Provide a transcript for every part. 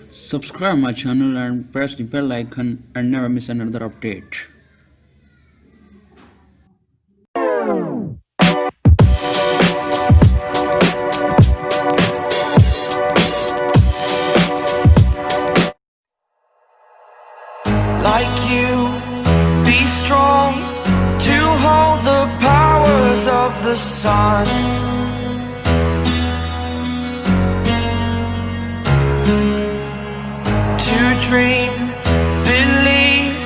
Subscribe my channel and press the bell icon and never miss another update. Like you, be strong to hold the powers of the sun. To dream, believe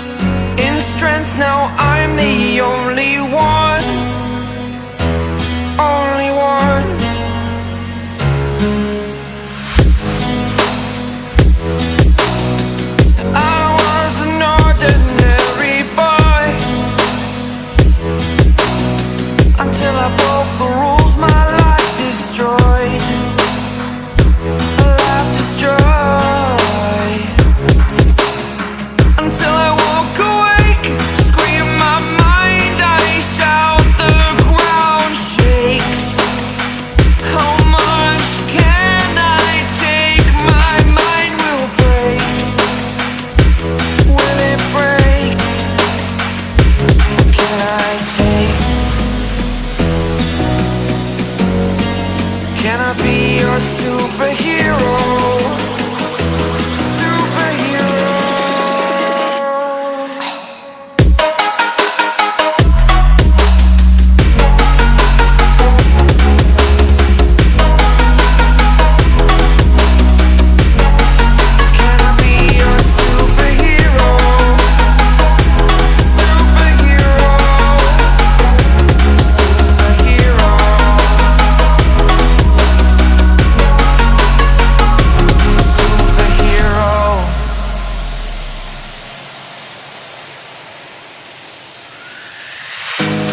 in strength. Now I'm the only one, only one. I was an ordinary boy until I broke the rules, my life destroyed, a life destroyed. Until I walk awake, scream my mind, I shout, the ground shakes. How much can I take? My mind will break. Will it break? Can I take? Can I be your superhero?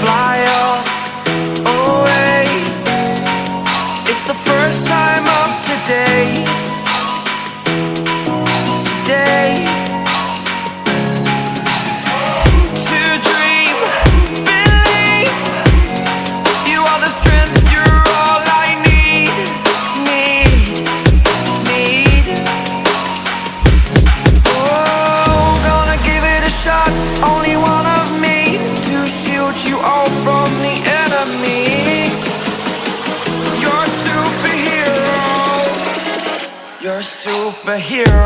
Fly away. It's the first time of today. Today. To dream, believe. You are the strength, you're all I need. Need. Oh, gonna give it a shot. Only one of me to shield you all from the enemy. You're a superhero. You're a superhero.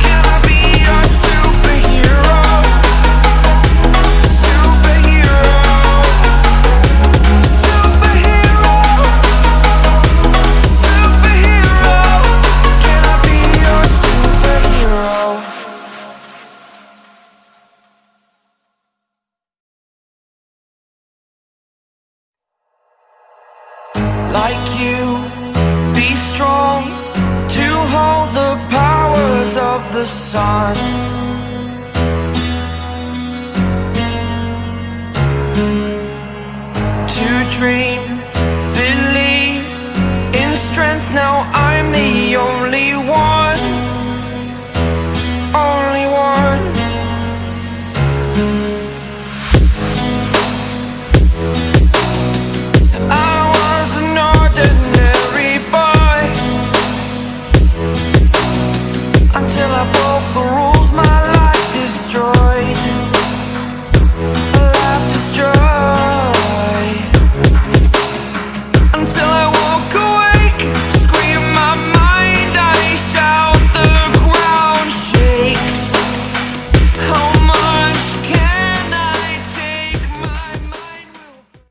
Can I be your superhero? Superhero. Superhero. Superhero. Can I be your superhero? Like you, be strong to hold the powers of the sun. To dream,